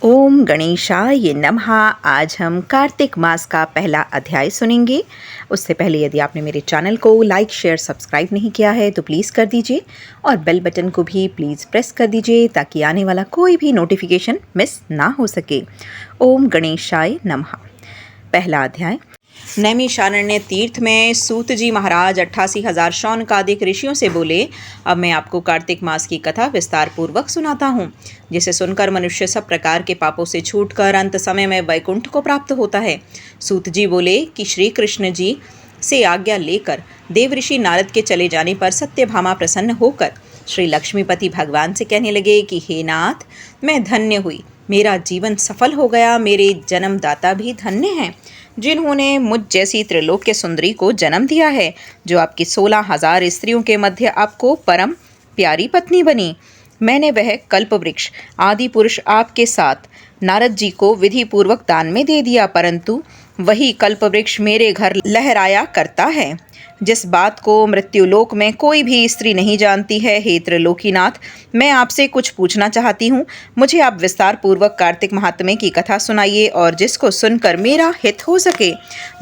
ओम गणेशाय नमः। आज हम कार्तिक मास का पहला अध्याय सुनेंगे। उससे पहले यदि आपने मेरे चैनल को लाइक शेयर सब्सक्राइब नहीं किया है तो प्लीज़ कर दीजिए और बेल बटन को भी प्लीज़ प्रेस कर दीजिए ताकि आने वाला कोई भी नोटिफिकेशन मिस ना हो सके। ओम गणेशाय नमः। पहला अध्याय। नैमिषारण्य तीर्थ में सूत जी महाराज 88,000 शौनकादिक ऋषियों से बोले, अब मैं आपको कार्तिक मास की कथा विस्तार पूर्वक सुनाता हूँ, जिसे सुनकर मनुष्य सब प्रकार के पापों से छूटकर अंत समय में वैकुंठ को प्राप्त होता है। सूत जी बोले कि श्री कृष्ण जी से आज्ञा लेकर देव ऋषि नारद के चले जाने पर सत्यभामा प्रसन्न होकर श्री लक्ष्मीपति भगवान से कहने लगे कि हे नाथ, मैं धन्य हुई, मेरा जीवन सफल हो गया, मेरे जन्मदाता भी धन्य हैं जिन्होंने मुझ जैसी त्रिलोक्य सुंदरी को जन्म दिया है, जो आपकी 16,000 स्त्रियों के मध्य आपको परम प्यारी पत्नी बनी। मैंने वह कल्पवृक्ष आदि पुरुष आपके साथ नारद जी को विधि पूर्वक दान में दे दिया, परंतु वही कल्पवृक्ष मेरे घर लहराया करता है, जिस बात को मृत्युलोक में कोई भी स्त्री नहीं जानती है। हे त्रिलोकीनाथ, मैं आपसे कुछ पूछना चाहती हूँ, मुझे आप विस्तार पूर्वक कार्तिक महात्म्य की कथा सुनाइए और जिसको सुनकर मेरा हित हो सके,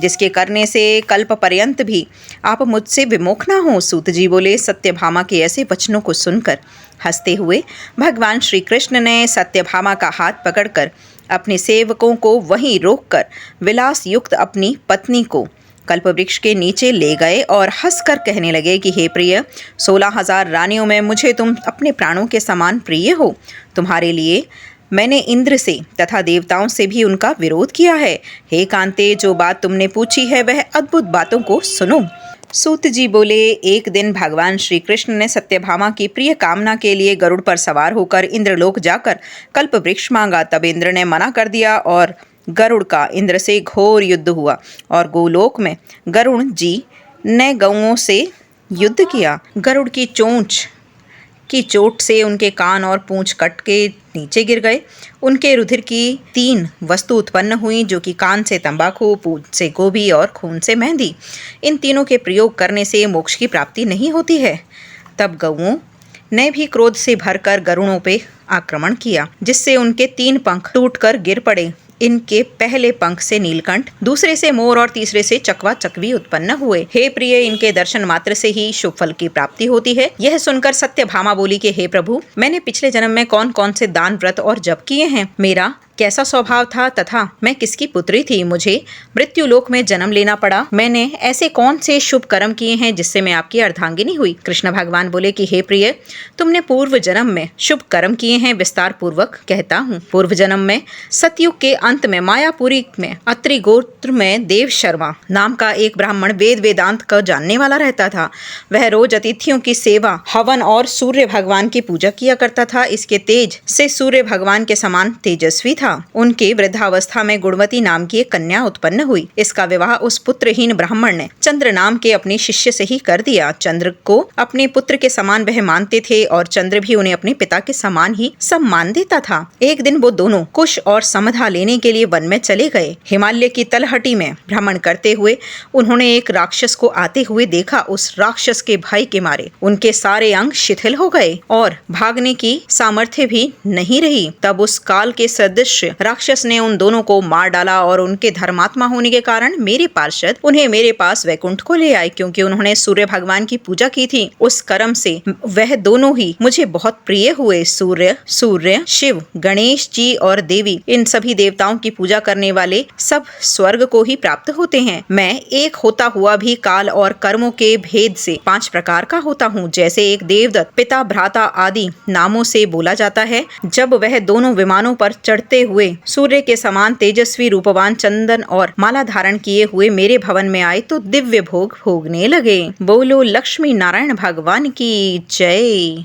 जिसके करने से कल्प पर्यंत भी आप मुझसे विमुख ना हो। सूत जी बोले, सत्यभामा के ऐसे वचनों को सुनकर हंसते हुए भगवान श्री कृष्ण ने सत्यभामा का हाथ पकड़कर अपने सेवकों को वहीं रोककर विलास युक्त अपनी पत्नी को कल्पवृक्ष के नीचे ले गए और हंसकर कहने लगे कि हे प्रिय, 16,000 रानियों में मुझे तुम अपने प्राणों के समान प्रिय हो। तुम्हारे लिए मैंने इंद्र से तथा देवताओं से भी उनका विरोध किया है। हे कांते, जो बात तुमने पूछी है वह अद्भुत बातों को सुनो। सूत जी बोले, एक दिन भगवान श्री कृष्ण ने सत्यभामा की प्रिय कामना के लिए गरुड़ पर सवार होकर इंद्रलोक जाकर कल्पवृक्ष मांगा। तब इंद्र ने मना कर दिया और गरुड़ का इंद्र से घोर युद्ध हुआ और गोलोक में गरुड़ जी ने गौओं से युद्ध किया। गरुड़ की चोंच की चोट से उनके कान और पूंछ कट के नीचे गिर गए। उनके रुधिर की 3 वस्तु उत्पन्न हुई, जो कि कान से तंबाकू, पूंछ से गोभी और खून से मेहंदी। इन तीनों के प्रयोग करने से मोक्ष की प्राप्ति नहीं होती है। तब गौओं ने भी क्रोध से भरकर गरुड़ों पे आक्रमण किया, जिससे उनके 3 पंख टूटकर गिर पड़े। इनके पहले पंख से नीलकंठ, दूसरे से मोर और तीसरे से चकवा चकवी उत्पन्न हुए। हे प्रिय, इनके दर्शन मात्र से ही शुभ फल की प्राप्ति होती है। यह सुनकर सत्यभामा बोली कि हे प्रभु, मैंने पिछले जन्म में कौन कौन से दान व्रत और जप किए हैं, मेरा कैसा स्वभाव था तथा मैं किसकी पुत्री थी, मुझे मृत्युलोक में जन्म लेना पड़ा, मैंने ऐसे कौन से शुभ कर्म किए हैं जिससे मैं आपकी अर्धांगिनी हुई। कृष्ण भगवान बोले कि हे प्रिय, तुमने पूर्व जन्म में शुभ कर्म किए हैं, विस्तार पूर्वक कहता हूँ। पूर्व जन्म में सतयुग के अंत में मायापुरी में अत्रि गोत्र में देव शर्मा नाम का एक ब्राह्मण वेद वेदांत का जानने वाला रहता था। वह रोज अतिथियों की सेवा, हवन और सूर्य भगवान की पूजा किया करता था। इसके तेज से सूर्य भगवान के समान तेजस्वी था। उनके वृद्धावस्था में गुणवती नाम की एक कन्या उत्पन्न हुई। इसका विवाह उस पुत्रहीन ब्राह्मण ने चंद्र नाम के अपने शिष्य से ही कर दिया। चंद्र को अपने पुत्र के समान वह मानते थे और चंद्र भी उन्हें अपने पिता के समान ही सम्मान देता था। एक दिन वो दोनों कुश और समधा लेने के लिए वन में चले गए। हिमालय की तलहटी में भ्रमण करते हुए उन्होंने एक राक्षस को आते हुए देखा। उस राक्षस के भय के मारे उनके सारे अंग शिथिल हो गए और भागने की सामर्थ्य भी नहीं रही। तब उस काल के सदृश राक्षस ने उन दोनों को मार डाला और उनके धर्मात्मा होने के कारण मेरे पार्षद उन्हें मेरे पास वैकुंठ को ले आए, क्योंकि उन्होंने सूर्य भगवान की पूजा की थी। उस कर्म से वह दोनों ही मुझे बहुत प्रिय हुए। सूर्य, शिव, गणेश जी और देवी, इन सभी देवताओं की पूजा करने वाले सब स्वर्ग को ही प्राप्त होते हैं। मैं एक होता हुआ भी काल और कर्मों के भेद से 5 प्रकार का होता हूँ। जैसे एक देवदत्त, पिता, भ्राता आदि नामों से बोला जाता है। जब वह दोनों विमानों पर चढ़ते हुए सूर्य के समान तेजस्वी रूपवान चंदन और माला धारण किए हुए मेरे भवन में आए तो दिव्य भोग भोगने लगे। बोलो लक्ष्मी नारायण भगवान की जय।